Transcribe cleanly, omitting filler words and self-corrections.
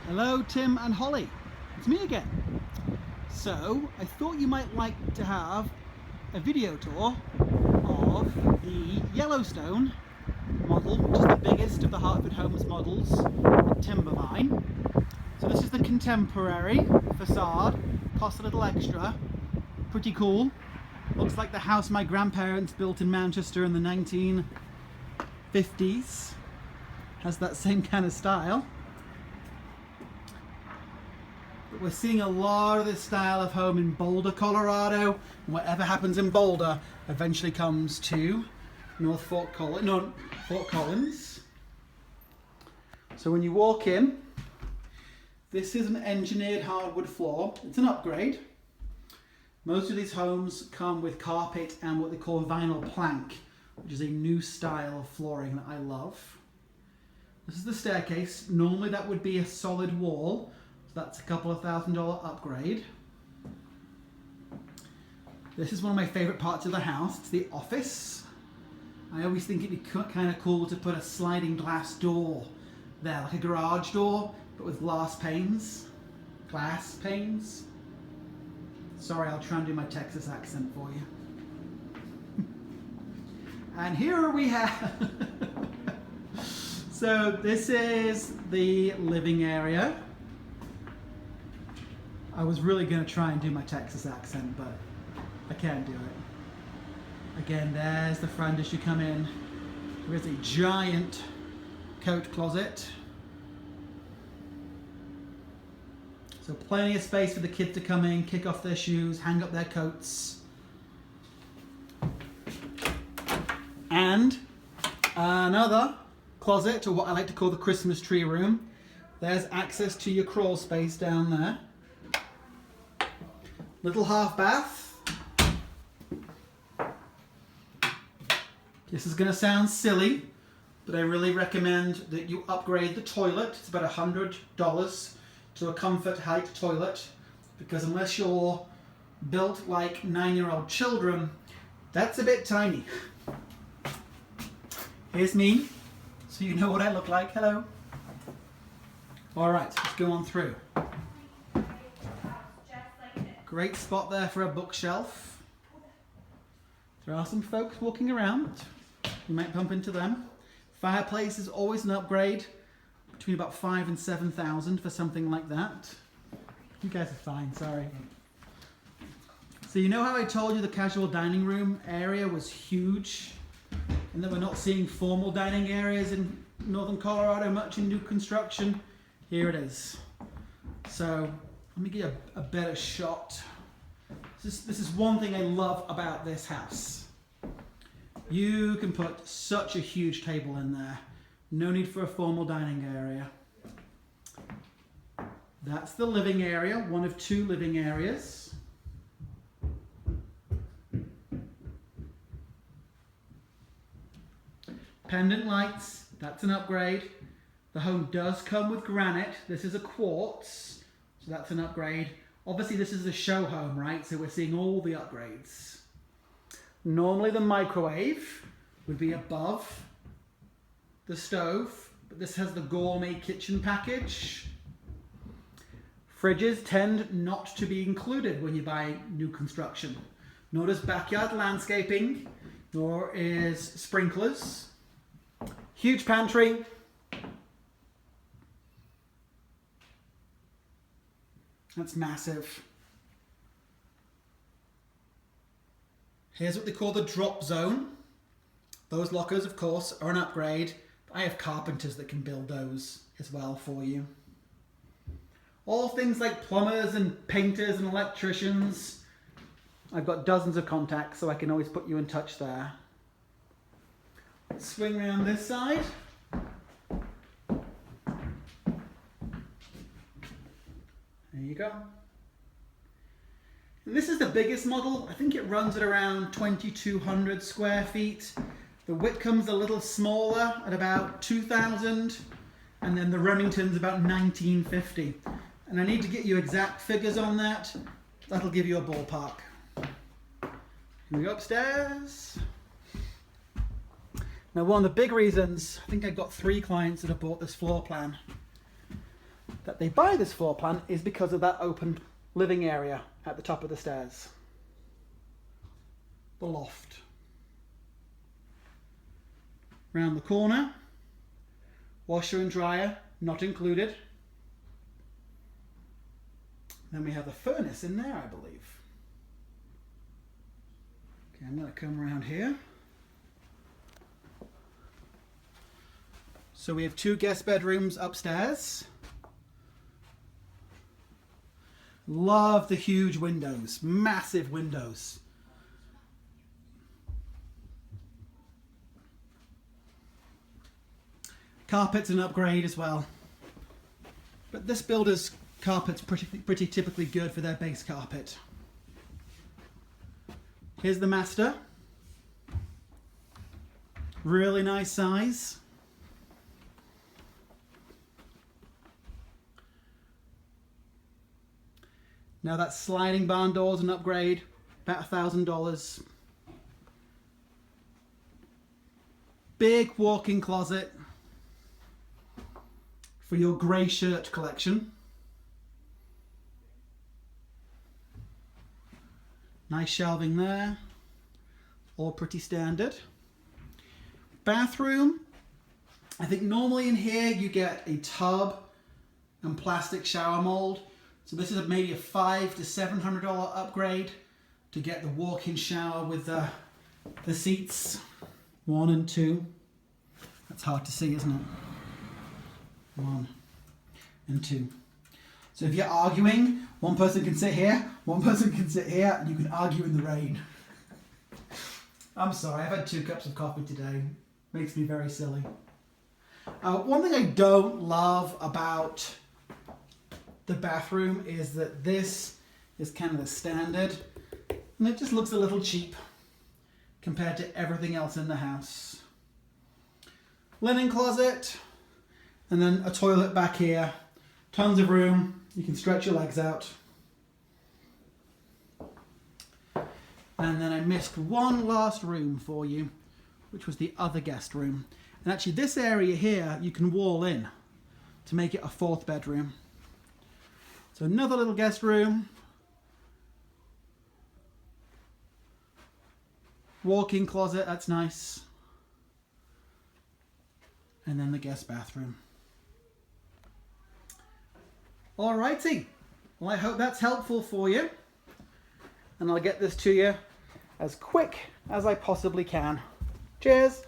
Hello Tim and Holly, it's me again. So I thought you might like to have a video tour of the Yellowstone model, which is the biggest of the Hartford Homes models in Timberline. So this is the contemporary facade, costs a little extra, pretty cool. Looks like the house my grandparents built in Manchester in the 1950s. Has that same kind of style. But we're seeing a lot of this style of home in Boulder, Colorado, and whatever happens in Boulder eventually comes to Fort Collins. So when you walk in, this is an engineered hardwood floor. It's an upgrade. Most of these homes come with carpet and what they call vinyl plank, which is a new style of flooring that I love. This is the staircase. Normally that would be a solid wall, so that's a couple of $1,000 upgrade. This is one of my favorite parts of the house. It's the office. I always think it'd be kind of cool to put a sliding glass door there, like a garage door, but with glass panes. Sorry, I'll try and do my Texas accent for you. And here we have... So this is the living area. I was really going to try and do my Texas accent, but I can't do it. Again, there's the front as you come in. There is a giant coat closet. So plenty of space for the kids to come in, kick off their shoes, hang up their coats. And another closet, or what I like to call the Christmas tree room. There's access to your crawl space down there. Little half bath. This is going to sound silly, but I really recommend that you upgrade the toilet. It's about $100 to a comfort height toilet, because unless you're built like 9-year-old children, that's a bit tiny. Here's me, so you know what I look like. Hello. All right, let's go on through. Great spot there for a bookshelf. There are some folks walking around. You might bump into them. Fireplace is always an upgrade, between about $5,000 and $7,000 for something like that. You guys are fine, sorry. So you know how I told you the casual dining room area was huge, and that we're not seeing formal dining areas in northern Colorado much in new construction? Here it is. So let me get a better shot. This is one thing I love about this house. You can put such a huge table in there. No need for a formal dining area. That's the living area, one of two living areas. Pendant lights, that's an upgrade. The home does come with granite. This is a quartz, so that's an upgrade. Obviously this is a show home, right? So we're seeing all the upgrades. Normally the microwave would be above the stove, but this has the gourmet kitchen package. Fridges tend not to be included when you buy new construction. Nor does backyard landscaping, nor is sprinklers. Huge pantry. That's massive. Here's what they call the drop zone. Those lockers, of course, are an upgrade. I have carpenters that can build those as well for you. All things like plumbers and painters and electricians. I've got dozens of contacts, so I can always put you in touch there. Let's swing around this side. There you go. And this is the biggest model. I think it runs at around 2,200 square feet. The Whitcomb's a little smaller at about 2,000, and then the Remington's about 1,950. And I need to get you exact figures on that. That'll give you a ballpark. Here we go upstairs. Now one of the big reasons, I think I've got 3 clients that have bought this floor plan. that they buy this floor plan is because of that open living area at the top of the stairs. The loft. Round the corner, washer and dryer not included. Then we have the furnace in there, I believe. Okay, I'm going to come around here. So we have 2 guest bedrooms upstairs. Love the huge windows, massive windows. Carpet's an upgrade as well. But this builder's carpet's pretty typically good for their base carpet. Here's the master. Really nice size. Now that sliding barn door's an upgrade, about $1,000. Big walk-in closet for your grey shirt collection. Nice shelving there, all pretty standard. Bathroom, I think normally in here you get a tub and plastic shower mold. So this is maybe a $500 to $700 upgrade to get the walk-in shower with the seats 1 and 2. That's hard to see, isn't it? 1 and 2. So if you're arguing, one person can sit here, one person can sit here, and you can argue in the rain. I'm sorry, I've had 2 cups of coffee today. Makes me very silly. One thing I don't love about the bathroom is that this is kind of the standard, and it just looks a little cheap compared to everything else in the house. Linen closet, and then a toilet back here. Tons of room. You can stretch your legs out. And then I missed one last room for you, which was the other guest room. And actually this area here, you can wall in to make it a 4th bedroom. So another little guest room. Walk-in closet, that's nice. And then the guest bathroom. Alrighty, well I hope that's helpful for you, and I'll get this to you as quick as I possibly can. Cheers!